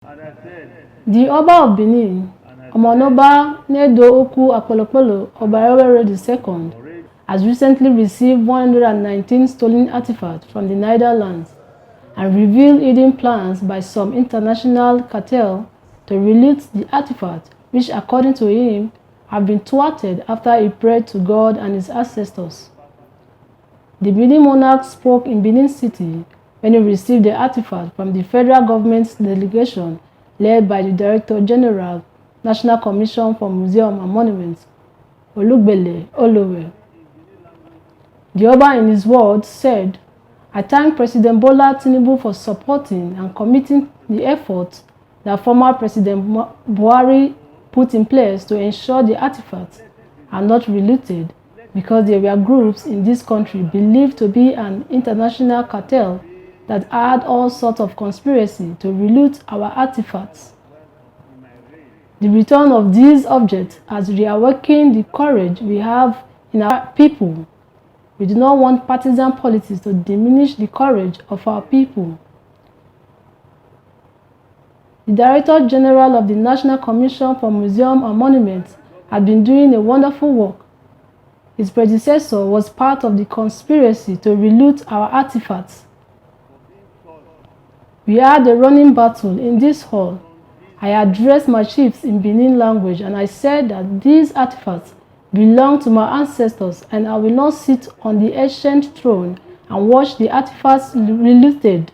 The Oba of Benin, Omonoba Nedo Oku Apolopolo Obarewere II, has recently received 119 stolen artifacts from the Netherlands and revealed hidden plans by some international cartel to reloot the artifacts, which, according to him, have been thwarted after he prayed to God and his ancestors. The Benin monarch spoke in Benin City when he received the artifact from the federal government's delegation led by the Director General, National Commission for Museums and Monuments, Olugbele Olowe. The Oba, in his words, said, "I thank President Bola Tinubu for supporting and committing the efforts that former President Buhari put in place to ensure the artifacts are not relooted, because there were groups in this country believed to be an international cartel that had all sorts of conspiracy to reloot our artifacts. The return of these objects has reawakened the courage we have in our people. We do not want partisan politics to diminish the courage of our people." The Director General of the National Commission for Museums and Monuments had been doing a wonderful work. His predecessor was part of the conspiracy to reloot our artifacts. We had a running battle in this hall. I addressed my chiefs in Benin language and I said that these artifacts belong to my ancestors and I will not sit on the ancient throne and watch the artifacts relooted.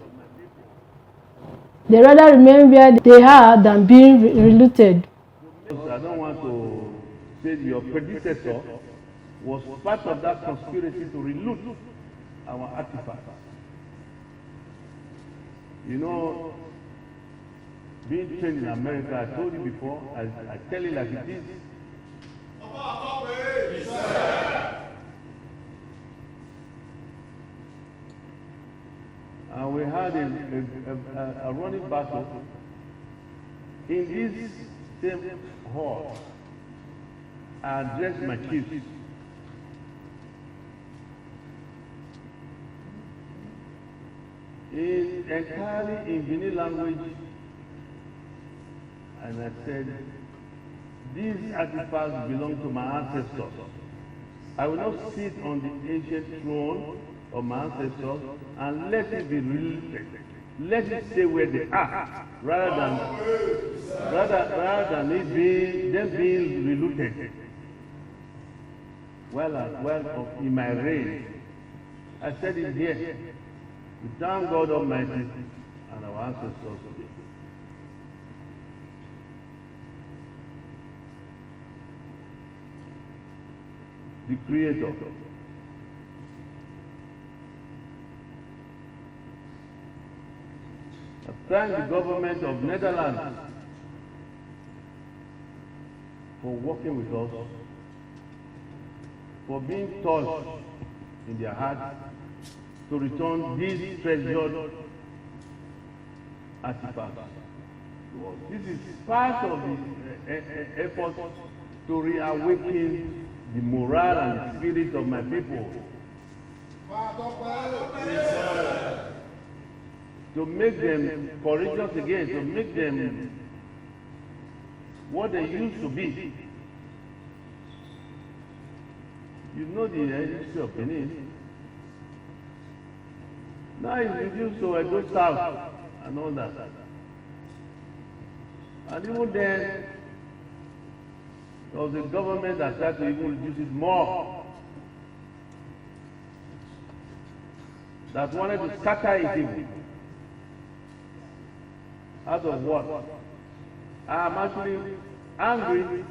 They rather remain where they are than being relooted. I don't want to say your predecessor was part of that conspiracy to reloot our artifacts. You know, being trained in America, I told you before, I tell you like it is. And we had a running battle in this same hall. I addressed my chiefs. Entirely in Benin language, and I said, these artifacts belong to my ancestors. I will not sit on the ancient throne of my ancestors and let it be relooted. Let it stay where they are, rather than it being them being relooted. Well, in my reign, I said it here. We thank God Almighty and our ancestors today. The Creator. I thank the government of Netherlands for working with us, for being touched in their hearts to return these treasured artifacts. This is part of the effort to reawaken the morale and the spirit of my people. To make them courageous again, to make them what they used to be. You know the history of Benin. Now it's reduced to Edo South and all that. And even then, there was a government that tried to even reduce it more. That wanted to scatter it even. Out of what? I'm actually angry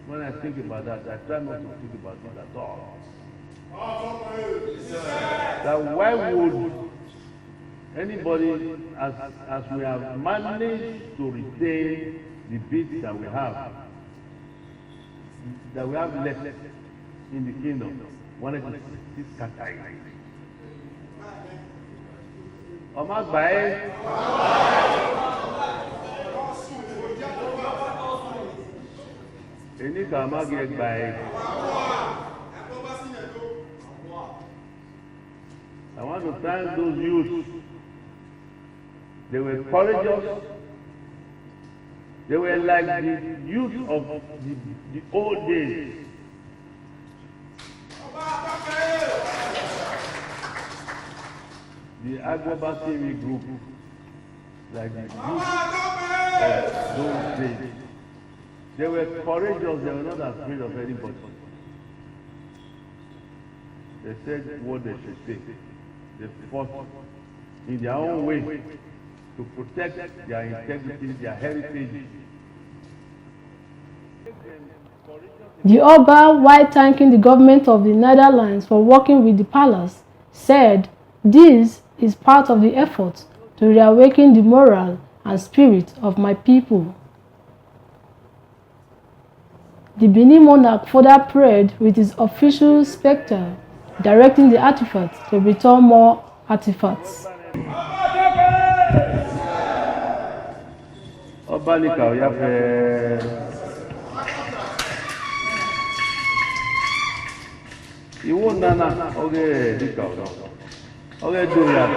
when I think about that. I try not to think about it at all. That why would anybody, as we have managed to retain the bits that we have left in the kingdom, wanted to scatter it. I want to thank those youths. They were courageous, They were like the youth of the old days. The Agboba TV group, like the youth of those days. They were courageous, they were not afraid of anybody. They said what they should say. They fought in their own way to protect their integrity, their heritage. The Oba, while thanking the government of the Netherlands for working with the palace, said this is part of the effort to reawaken the morale and spirit of my people. The Benin monarch further prayed with his official spectre, directing the artifacts to return more artifacts. Iwo nana oge dika oge doya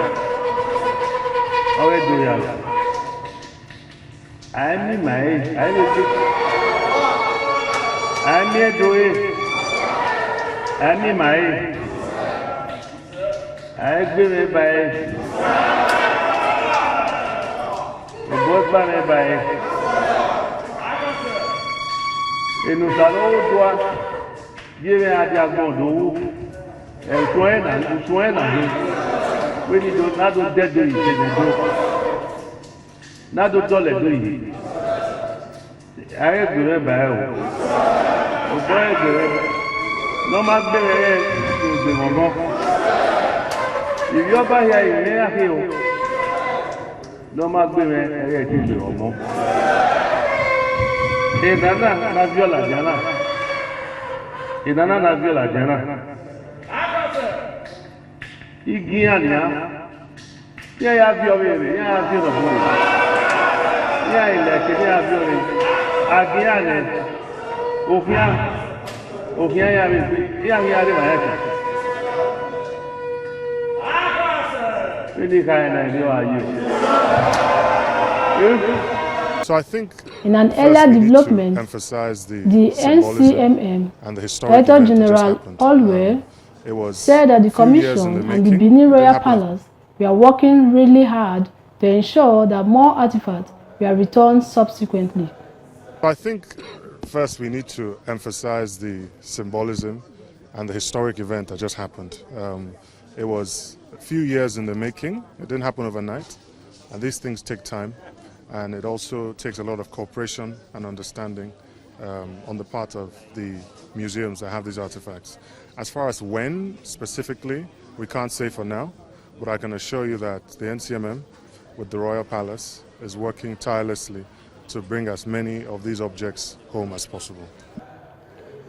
ami mai ami doye ami mai ai gbe me bai obo gba me bai enu salo doa Give a diagonal, and Suena, when you do not do dead, do not do dollar, do you? I remember, no matter the moment. If you're by here, no matter the moment. And that's your Lajana. Idana na viola jana. Igiania. Ya viole, ya viole. Ya ile ya viole. Agiane. Ofia ya vi. Ya ri ma yaka. Really kind of you are you. So I think in an earlier development, the NCMM Director General Olwe said that the Commission and the Benin Royal Palace were working really hard to ensure that more artifacts were returned subsequently. I think first we need to emphasize the symbolism and the historic event that just happened. It was a few years in the making. It didn't happen overnight, and these things take time. And it also takes a lot of cooperation and understanding on the part of the museums that have these artifacts. As far as when specifically, we can't say for now, but I can assure you that the NCMM with the Royal Palace is working tirelessly to bring as many of these objects home as possible.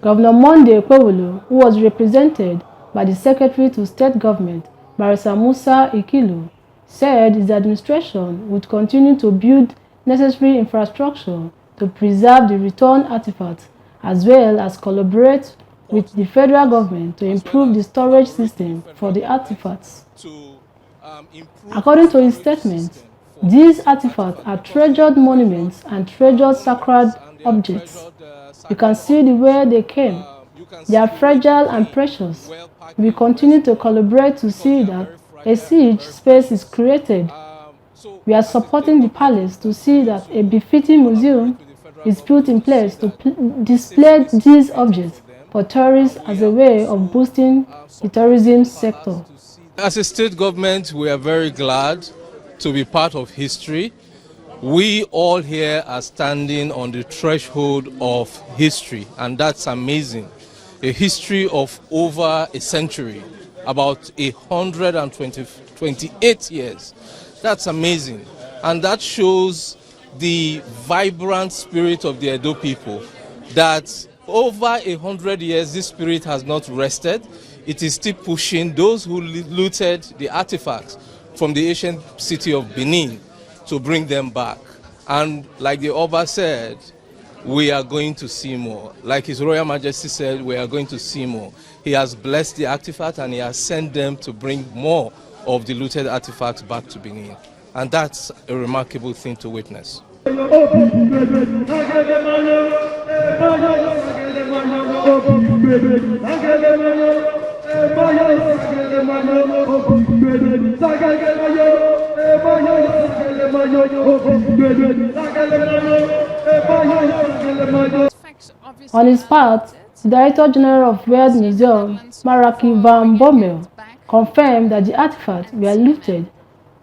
Governor Monday Kwewulu, who was represented by the Secretary to State Government, Barrister Musa Ikilu, said his administration would continue to build necessary infrastructure to preserve the returned artifacts, as well as collaborate with the federal government to improve the storage system for the artifacts. According to his statement, these artifacts are treasured monuments and treasured sacred objects. You can see the way they came. They are fragile and precious. We continue to collaborate to see that a siege space is created. We are supporting the palace to see that a befitting museum is put in place to display these objects for tourists as a way of boosting the tourism sector. As a state government, we are very glad to be part of history. We all here are standing on the threshold of history, and that's amazing. A history of over a century. About 128 years. That's amazing. And that shows the vibrant spirit of the Edo people, that over 100 years this spirit has not rested. It is still pushing those who looted the artifacts from the ancient city of Benin to bring them back. And like the Oba said, we are going to see more. Like His Royal Majesty said, we are going to see more. He has blessed the artifacts and he has sent them to bring more of the looted artifacts back to Benin. And that's a remarkable thing to witness. On his part, the Director General of World Museum, Maraki van Bommel, confirmed that the artifacts were looted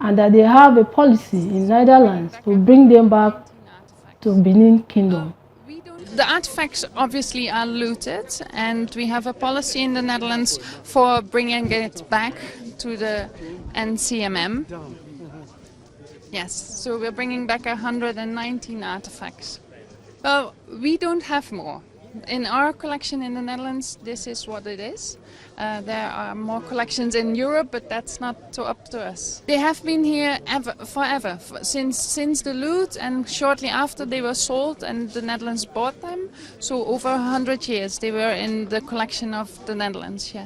and that they have a policy in Netherlands to bring them back to Benin Kingdom. The artifacts obviously are looted, and we have a policy in the Netherlands for bringing it back to the NCMM. Yes, so we're bringing back 119 artifacts. Well, we don't have more. In our collection in the Netherlands, this is what it is. There are more collections in Europe, but that's not up to us. They have been here forever, since the loot, and shortly after they were sold and the Netherlands bought them. So over 100 years they were in the collection of the Netherlands, yes.